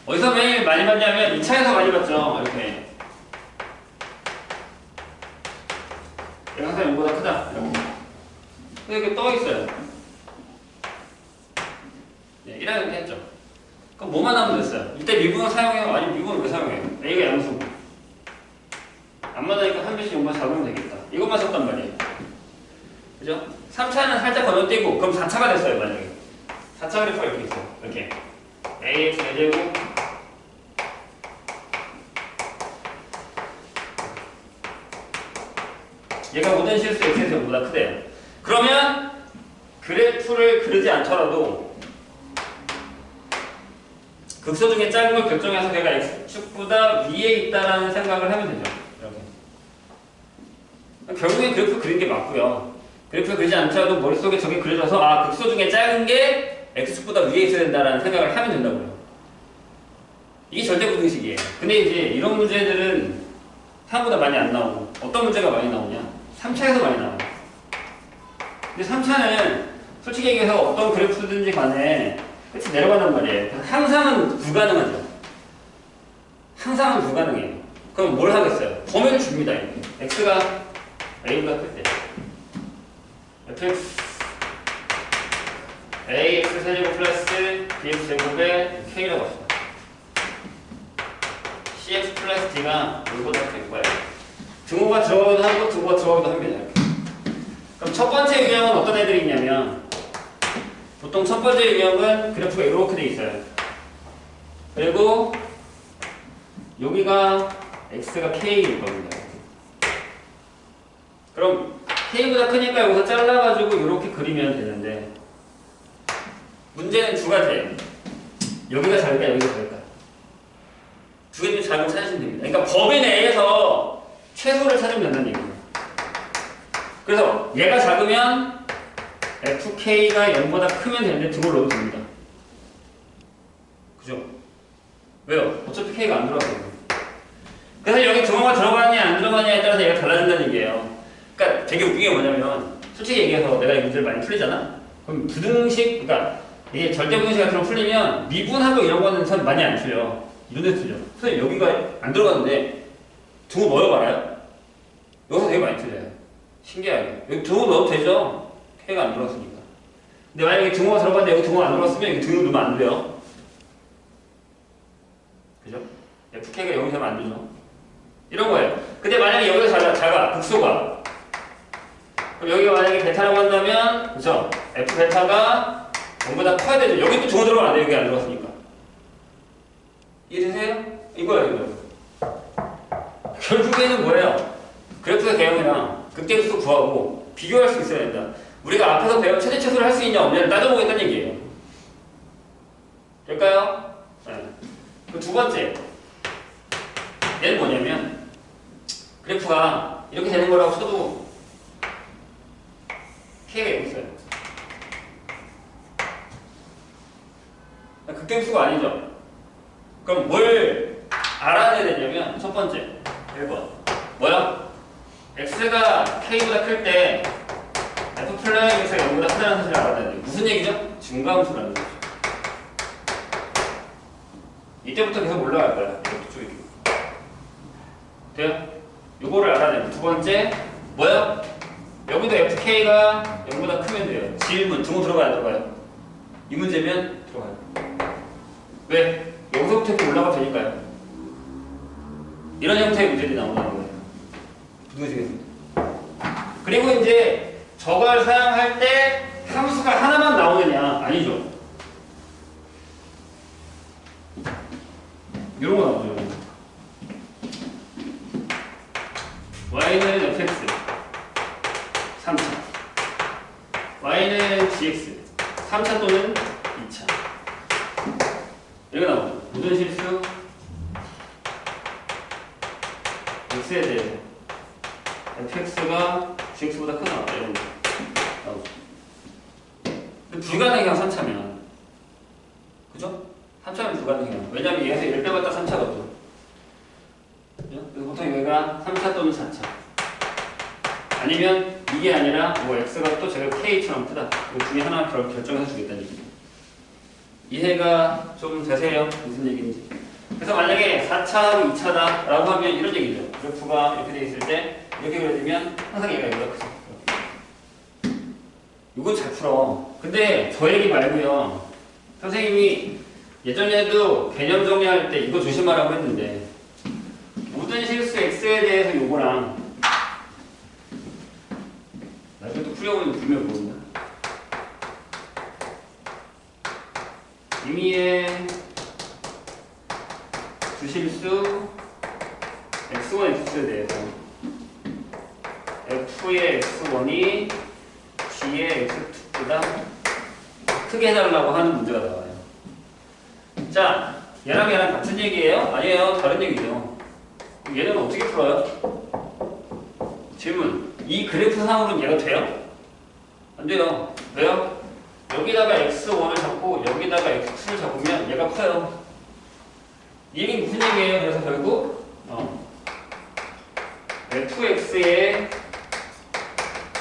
어디서 매일 많이 봤냐면 2차에서 많이 봤죠. 이렇게. 얘가 항상 0보다 크다. 이렇게. 이렇게 떠 있어요. 네, 1하게 했죠. 그럼 뭐만 하면 됐어요? 이때 미분을 사용해요? 아니 미분을 왜 사용해요? A가 양수고 안 맞으니까 한 배씩 0만 잡으면 되겠다. 이것만 썼단 말이에요. 그죠? 3차는 살짝 건너뛰고 그럼 4차가 됐어요. 만약에 4차 그래프가 이렇게 있어요. 이렇게 ax 4제곱 얘가 모든 실수 x에서 0보다 크대요. 그러면 그래프를 그리지 않더라도 극소 중에 작은 걸 결정해서 걔가 x축보다 위에 있다라는 생각을 하면 되죠. 이렇게. 결국엔 그래프 그린 게 맞고요. 그래프 그리지 않더라도 머릿속에 저게 그려져서 극소 중에 작은 게 x축보다 위에 있어야 된다라는 생각을 하면 된다고요. 이게 절대부등식이에요. 근데 이제 이런 문제들은 생각보다 많이 안 나오고 어떤 문제가 많이 나오냐? 3차에서 많이 나와요. 근데 3차는 솔직히 얘기해서 어떤 그래프든지 간에 끝이 내려간단 말이에요. 그래서 항상은 불가능하죠. 항상은 불가능해요. 그럼 뭘 하겠어요? 범위를 줍니다. 이렇게. x가 a보다 클 때 fx ax 세제곱 플러스 bx 제곱에 k라고 합시다. cx 플러스 d가 이거보다 클 거예요. 등호가 들어가기도 하고 등호가 들어가기도 합니다. 이렇게. 그럼 첫 번째 유형은 어떤 애들이 있냐면 보통 첫 번째 유형은 그래프가 이렇게 돼 있어요. 그리고 여기가 x가 k일 겁니다. 그럼 k보다 크니까 여기서 잘라가지고 이렇게 그리면 되는데 문제는 두 가지예요. 여기가 작을까 여기가 작을까 두 개 중 작은 걸 찾으시면 됩니다. 그러니까 범위 내에서 최소를 찾으면 된다는 얘기예요. 그래서 얘가 작으면 fk가 0보다 크면 되는데 등을 넣어도 됩니다. 그죠? 왜요? 어차피 k가 안 들어가거든요. 그래서 여기 등호가 들어가느냐 안 들어가느냐에 따라서 얘가 달라진다는 얘기예요. 그러니까 되게 웃긴 게 뭐냐면 솔직히 얘기해서 내가 이 문제를 많이 풀리잖아? 그럼 부등식, 그러니까 이게 절대부등식 같은 거 풀리면 미분하고 이런 거는 참 많이 안 풀려. 이런 데 틀려. 선생님 여기가 안 들어가는데 등호 넣어요 말아요? 여기서 되게 많이 틀려요. 신기하게. 여기 등호 넣어도 되죠? K가 안 들어갔으니까. 근데 만약에 등호가 들어갔는데 여기 등호가 안 들어갔으면 여기 등호 넣으면 안 돼요. 그죠? FK가 여기서 하면 안 되죠. 이런 거예요. 근데 만약에 여기가 작아, 극소가. 그럼 여기가 만약에 베타라고 한다면, 그죠? F 베타가 0보다 커야 되죠. 여기 또 등호 들어가면 안 돼요. 여기 안 들어갔으니까. 이해되세요? 이거예요, 이거. 결국에는 뭐예요? 그래프의 개형이랑 극대극소 구하고 비교할 수 있어야 된다. 우리가 앞에서 배운 최대 최소를 할 수 있냐 없냐를 따져보겠다는 얘기예요. 될까요? 네. 그 두 번째. 얘는 뭐냐면 그래프가 이렇게 되는 거라고 쳐도 K가 여기 있어요. 극대극소가 아니죠. 그럼 뭘 알아내야 되냐면 첫 번째 1번 뭐야? x가 k보다 클 때 f 플러스 x가 0보다 크다는 사실을 알아내야 돼요. 무슨 얘기죠? 증가함수라는 거죠. 이때부터 계속 올라갈 거야. 이것도 쭉 이렇게. 돼요? 요거를 알아내고 두 번째 뭐야? 여기도 fk가 0보다 크면 돼요. 질문 등호 들어가야 안 들어가요? 이 문제면 들어가요. 왜? 여기서부터 이렇게 올라가도 되니까요. 이런 형태의 문제들이 나온다는 거예요. 부등식에서. 그리고 이제 저걸 사용할 때 함수가 하나만 나오느냐? 아니죠. 이런 거 나오죠. y는 fx 3차 y는 gx 3차 또는 2차 이렇게 나오죠. 모든 실수 x에 대해서 fx가 gx보다 크다 이런 거 나오죠. 근데 불가능해요 3차면. 그죠? 3차면 불가능해요. 왜냐면 얘에서 1 빼봤다 3차거든. 그죠? 그래서 보통 얘가 3차 또는 4차 아니면 이게 아니라 뭐 x가 또 제가 k처럼 크다 이 중에 하나 결정해서 주겠다는 얘기예요. 이해가 좀 되세요? 무슨 얘기인지. 그래서 만약에 4차하고 2차다 라고 하면 이런 얘기죠. 그래프가 이렇게 돼 있을 때 이렇게 그려지면 항상 얘가 이거보다 크죠. 이건 잘 풀어. 근데 저 얘기 말고요. 선생님이 예전에도 개념 정리할 때 이거 조심하라고 했는데 모든 실수 x에 대해서 요거랑 나 이것도 풀려보면 분명 모른다. 임의의 주실수 x1, x에 대해서 f의 x1이 g의 x2보다 크게 해달라고 하는 문제가 나와요. 자, 얘랑 얘랑 같은 얘기예요? 아니에요. 다른 얘기죠. 얘는 어떻게 풀어요? 질문. 이 그래프 상으로는 얘가 돼요? 안 돼요. 왜요? 여기다가 x1을 잡고 여기다가 x2를 잡으면 얘가 커요. 이 얘기는 무슨 얘기예요? 그래서 결국 fx의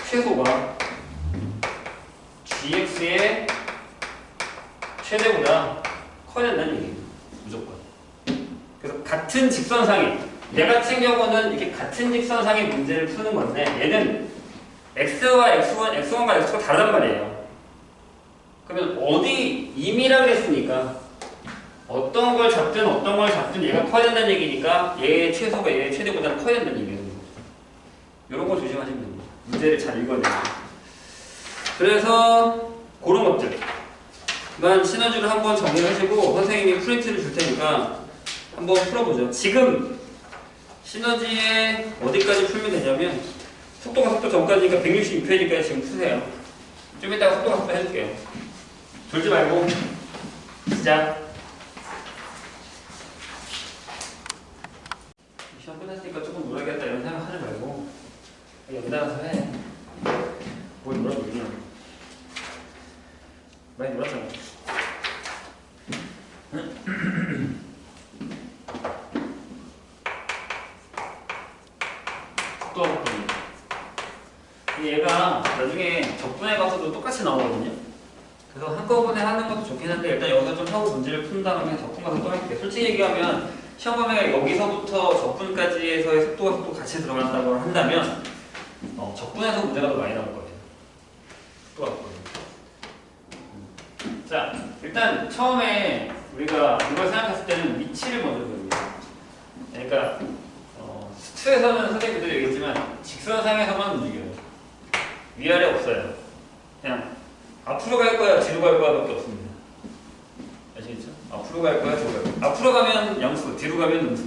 최소가 gx의 최대보다 커야 된다는 얘기예요. 무조건. 그래서 같은 직선상에 얘 같은 경우는 이렇게 같은 직선상의 문제를 푸는 건데 얘는 x와 x1, x1과 x2가 다르단 말이에요. 그러면 어디 임이라 그랬으니까 어떤 걸 잡든 얘가 커야 된다는 얘기니까 얘의 최소가 얘의 최대보다 커야 된다는 얘기예요. 이런 거 조심하시면 됩니다. 문제를 잘 읽어야 돼요. 그래서 그런 것들만 시너지를 한번 정리하시고 선생님이 프린트를 줄 테니까 한번 풀어보죠. 지금 시너지에 어디까지 풀면 되냐면 속도가 속도 전까지니까 162페이지까지 지금 푸세요. 좀 이따가 속도가 속도 해줄게요. 졸지 말고 시작. 시험 끝났으니까 조금 놀아야겠다 이런 생각 하지 말고 여기다 가서 해. 뭘 놀아 놀냐. 많이 놀았잖아. 속도가 속도입니다. 얘가 나중에 적분해 가서도 똑같이 나오거든요. 그래서 한꺼번에 하는 것도 좋긴 한데 일단 여기서 좀 하고 문제를 푼 다음에 적분 가서 또 할게요. 솔직히 얘기하면 시험 범위가 여기서부터 적분까지에서의 속도 같이 들어간다고 한다면 적분에서 문제가 더 많이 나올 거예요. 속도가 속도예요. 자, 일단 처음에 우리가 이걸 생각했을 때는 위치를 먼저 배웁니다. 그러니까 수에서는 선생님들도 얘기했지만 직선상에서만 움직여요. 위아래 없어요. 그냥 앞으로 갈 거야, 뒤로 갈 거야 밖에 없습니다. 아시겠죠? 앞으로 갈 거야, 뒤로 갈 거야. 앞으로 가면 양수, 뒤로 가면 음수.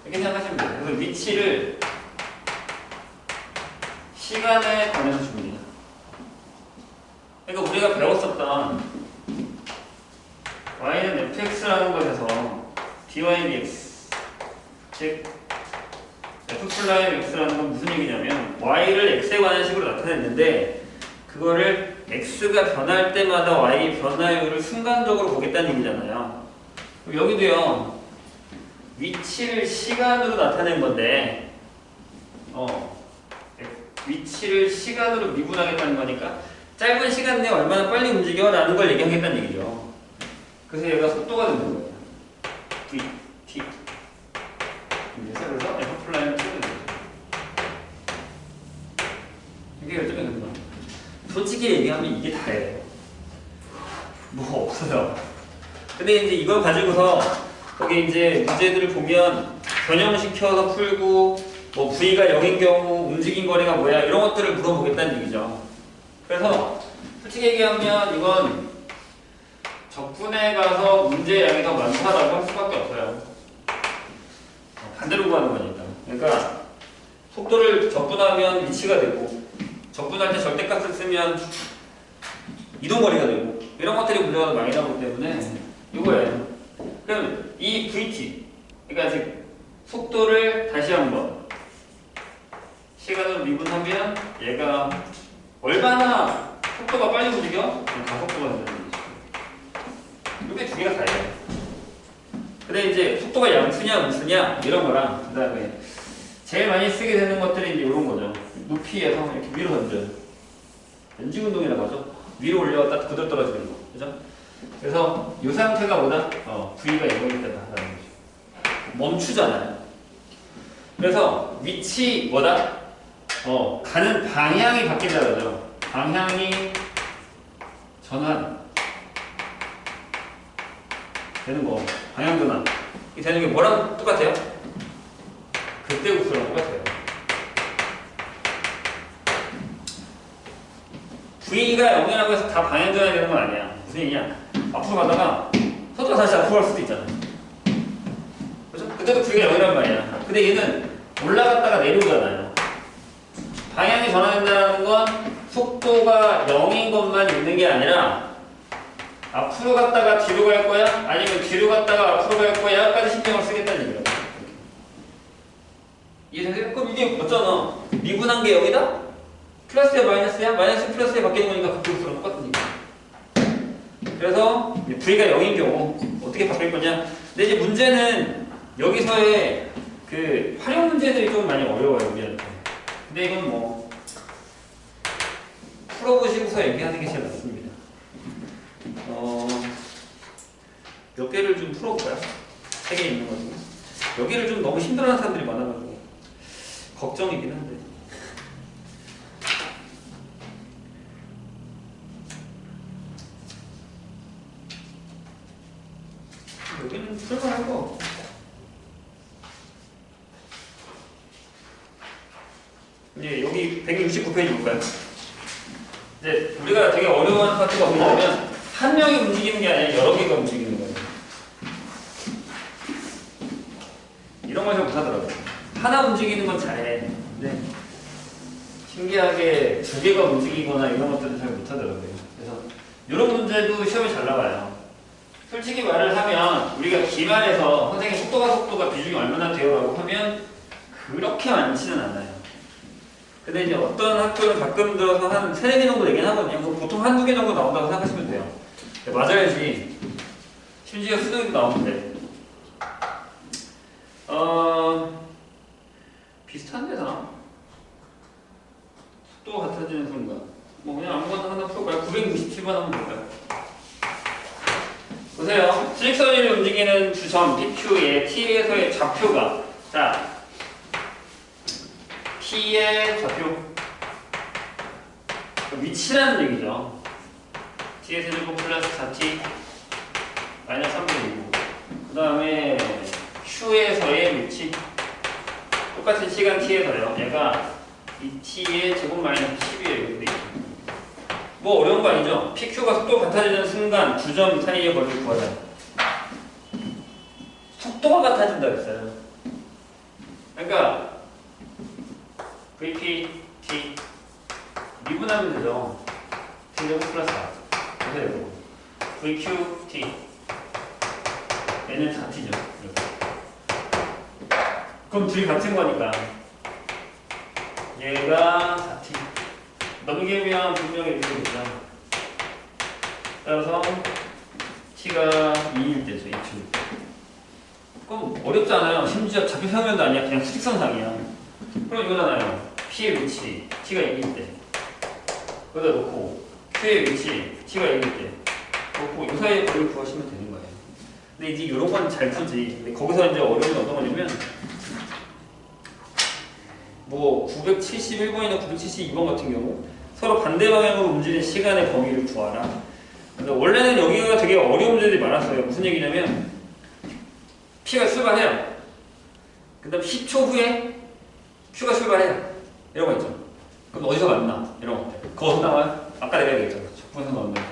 이렇게 생각하시면 돼요. 그래서 위치를 시간에 관해서 줍니다. 그러니까 우리가 배웠었던 y는 fx라는 것에서 dy dx 즉 f'(x라는 건 무슨 얘기냐면 y를 x에 관한 식으로 나타냈는데 그거를 x가 변할 때마다 y 변화율을 순간적으로 보겠다는 얘기잖아요. 여기도요 위치를 시간으로 나타낸 건데 위치를 시간으로 미분하겠다는 거니까 짧은 시간 내에 얼마나 빨리 움직여 라는 걸 얘기하겠다는 얘기죠. 그래서 얘가 속도가 되는 거예요. v, t 그래서 f'(을 찍는 거죠. 이게 결정이 됩니다. 솔직히 얘기하면 이게 다예요. 뭐 없어요. 근데 이제 이걸 가지고서 거기 이제 문제들을 보면 변형시켜서 풀고 뭐 v가 0인 경우 움직인 거리가 뭐야 이런 것들을 물어보겠다는 얘기죠. 그래서 솔직히 얘기하면 이건 적분에 가서 문제의 양이 더 많다라고 할 수밖에 없어요. 반대로 구하는 거니까. 그러니까 속도를 적분하면 위치가 되고 적분할 때 절대값을 쓰면 이동거리가 되고 이런 것들이 문제가 더 많이 나오기 때문에 이거예요. 그럼 이 vt 그러니까 즉 속도를 다시 한번 시간으로 미분하면 얘가 얼마나 속도가 빨리 움직여? 가속도가 된다는 얘기죠. 이게 두 개가 다예요. 근데 이제 속도가 양수냐 음수냐 이런 거랑 그 다음에 제일 많이 쓰게 되는 것들이 이제 이런 거죠. 높이에서 이렇게 위로 던져요. 연지 운동이라고 하죠. 위로 올려갔다 그대로 떨어지는 거. 그죠? 그래서 이 상태가 뭐다? V가 0일 때다라는 거죠. 멈추잖아요. 그래서 위치 뭐다? 가는 방향이 바뀐다죠. 방향이 전환 되는 거. 방향 전환. 이 되는 게 뭐랑 똑같아요? 그때부터랑 똑같아요. V가 0이라고 해서 다 방향 전환이 되는 건 아니야. 무슨 얘기냐? 앞으로 가다가 속도가 다시 앞으로 갈 수도 있잖아. 그죠? 그때도 V가 0이란 말이야. 근데 얘는 올라갔다가 내려오잖아요. 방향이 전환된다는 건 속도가 0인 것만 있는 게 아니라 앞으로 갔다가 뒤로 갈 거야? 아니면 뒤로 갔다가 앞으로 갈 거야? 까지 신경을 쓰겠다는 얘기야. 이해되세요? 그럼 이게 맞잖아. 미분한 게 0이다? 플러스야 마이너스야? 마이너스 플러스에 바뀌는 거니까 그쪽으로 똑같은 얘기야. 그래서 V가 0인 경우 어떻게 바뀔 거냐? 근데 이제 문제는 여기서의 그 활용 문제들이 좀 많이 어려워요, 우리한테. 근데 이건 뭐 풀어보시고서 얘기하는 게 제일 낫습니다. 몇 개를 좀 풀어볼까요? 3개 있는 거 중에. 여기를 좀 너무 힘들어하는 사람들이 많아가지고 걱정이긴 한데. 여기는 풀만할 거. 이제 여기 169페이지 볼까요? 이제 우리가 되게 어려워하는 파트가 뭐냐면 한 명이 움직이는 게 아니라 여러 개가 움직이는 거예요. 이런 걸 잘 못하더라고요. 하나 움직이는 건 잘해. 근데 신기하게 2개가 움직이거나 이런 것들은 잘 못하더라고요. 그래서 이런 문제도 시험에 잘 나와요. 솔직히 말을 하면 우리가 기말에서 선생님 속도가 비중이 얼마나 돼요? 라고 하면 그렇게 많지는 않아요. 근데 이제 어떤 학교는 가끔 들어서 한 3-4개 정도 내긴 하거든요. 보통 1-2개 정도 나온다고 생각하시면 돼요. 맞아야지. 심지어 수능도 나오는데. 비슷한데 다. 속도가 같아지는 순간. 뭐 그냥 아무거나 하나 풀어봐요. 967번 한번 볼까요? 보세요. 수직선을 움직이는 두 점 PQ의 T에서의 좌표가 자 P의 좌표 위치라는 얘기죠. T의 세제곱 플러스 4T 마이너스 3분의 2고 그 다음에 Q에서의 위치 똑같은 시간 T에서요. 얘가 이 T의 제곱 마이너스 10이에요. 이렇게 돼 있죠. 뭐 어려운 거 아니죠? PQ가 속도가 같아지는 순간 두 점 사이의 거리를 구하자. 속도가 같아진다 그랬어요. 그러니까 VP, T 미분하면 되죠. T제곱 플러스 4 보세요. VQ, T 얘는 4T죠. 그럼 둘이 같은 거니까 얘가 4T 넘기면 분명히 이렇게 되죠. 따라서 T가 2일 때죠. 2초. 그럼 어렵지 않아요. 심지어 좌표 평면도 아니야. 그냥 수직선상이야. 그럼 이거잖아요. P의 위치 T가 2일 때 여기다 놓고 Q의 위치 T가 2일 때 놓고 이 사이의 거리를 구하시면 되는 거예요. 근데 이제 이런 건 잘 풀지. 근데 거기서 이제 어려운 게 어떤 거냐면 뭐 971번이나 972번 같은 경우 서로 반대 방향으로 움직이는 시간의 범위를 구하라. 근데 원래는 여기가 되게 어려운 문제들이 많았어요. 무슨 얘기냐면 P가 출발해요. 그 다음 10초 후에 Q가 출발해요. 이런 거 있죠. 그럼 어디서 만나? 이런 거. 거기서 나와요? 아까 내가 얘기했잖아. 적분에서 나온다.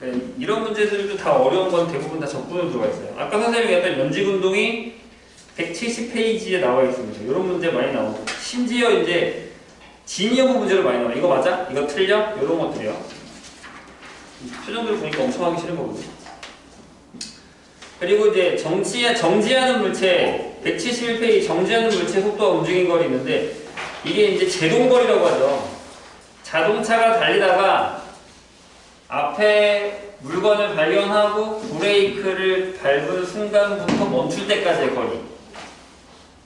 네, 이런 문제들도 다 어려운 건 대부분 다 적분으로 들어가 있어요. 아까 선생님이 했던 연직운동이 170페이지에 나와 있습니다. 이런 문제 많이 나오고 심지어 이제 진여부 문제로 많이 나와요. 이거 맞아? 이거 틀려? 이런 것들이요. 표정들 보니까 엄청 하기 싫은 거거든요. 그리고 이제 정지하는 물체 171페이지 정지하는 물체 속도가 움직인 거리 있는데 이게 이제 제동거리라고 하죠. 자동차가 달리다가 앞에 물건을 발견하고 브레이크를 밟은 순간부터 멈출 때까지의 거리.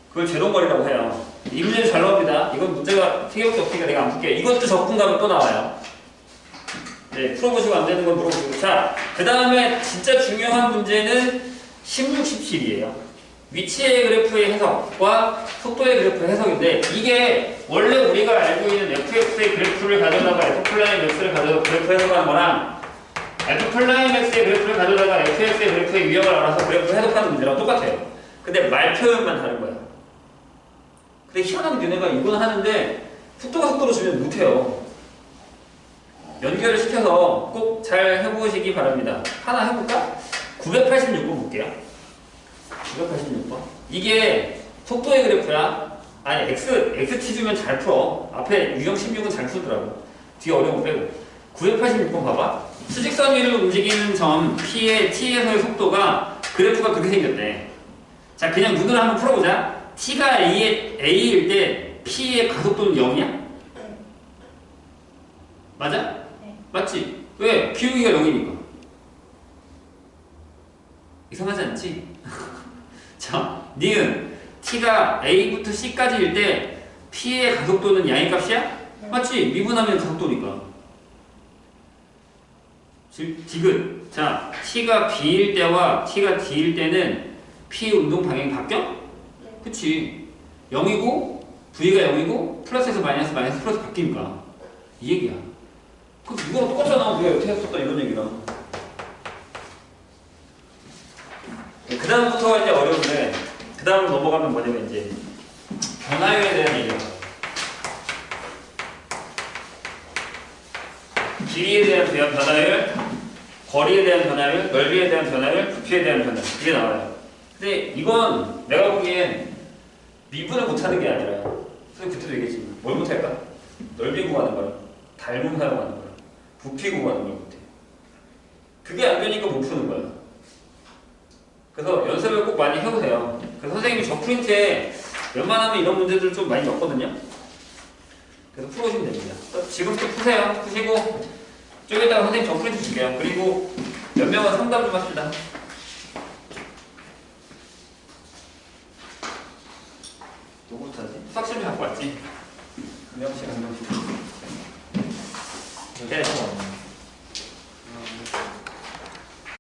그걸 제동거리라고 해요. 이 문제는 잘 나옵니다. 이건 문제가 되게 없으니까 내가 안 풀게요. 이것도 적분 가면 또 나와요. 네, 풀어보시고 안 되는 건 물어보시고. 자, 그 다음에 진짜 중요한 문제는 16, 17이에요. 위치의 그래프의 해석과 속도의 그래프의 해석인데 이게 원래 우리가 알고 있는 fx의 그래프를 가져다가 f'x를 가져다 그래프 해석하는 거랑 f'x의 그래프를 가져다가 fx의 그래프의 유형을 알아서 그래프 해석하는 문제랑 똑같아요. 근데 말 표현만 다른 거야. 근데 희한한 얘네가 이건 하는데 속도로 주면 못해요. 연결을 시켜서 꼭 잘 해보시기 바랍니다. 하나 해볼까? 986번 볼게요. 986번. 이게 속도의 그래프야. 아니, XT 주면 잘 풀어. 앞에 유형 16은 잘 풀더라고. 뒤에 어려운 거 빼고. 986번 봐봐. 수직선 위를 움직이는 점 P의 T에서의 속도가 그래프가 그렇게 생겼대. 자, 그냥 눈으로 한번 풀어보자. T가 A일 때 P의 가속도는 0이야? 맞아? 맞지? 왜? 기울기가 0이니까. 이상하지 않지? 자, 니은 t가 a부터 c까지일 때 p의 가속도는 양의 값이야? 맞지? 미분하면 가속도니까. 디귿. 자, t가 b일 때와 t가 d일 때는 p 운동 방향이 바뀌어? 그치? 0이고 v가 0이고 플러스에서 마이너스 플러스 바뀌니까 이 얘기야. 그럼 이거랑 똑같잖아. 왜 어떻게 했었다 이런 얘기랑. 그 다음부터가 이제 어려운데 그 다음 넘어가면 뭐냐면 이제 변화율에 대한 얘기야. 길이에 대한 변화율, 거리에 대한 변화율, 넓이에 대한 변화율, 부피에 대한 변화율 이게 나와요. 근데 이건 내가 보기엔 미분을 못하는 게 아니라 선생님 그때도 얘기했지만 뭘 못할까? 넓이 구하는 거랑 닮음 사용하는 거랑 부피 구하는 걸 못해. 그게 안 되니까 못 푸는 거야. 그래서 연습을 꼭 많이 해보세요. 그래서 선생님이 저 프린트에 웬만하면 이런 문제들을 좀 많이 넣거든요. 그래서 풀어오시면 됩니다. 지금부터 푸세요. 푸시고 좀 이따가 선생님 저 프린트 줄게요. 그리고 몇 명은 상담 좀 합시다. 누구부터 하지? 수학실 좀 갖고 왔지? 한 명씩 한 명씩. 네.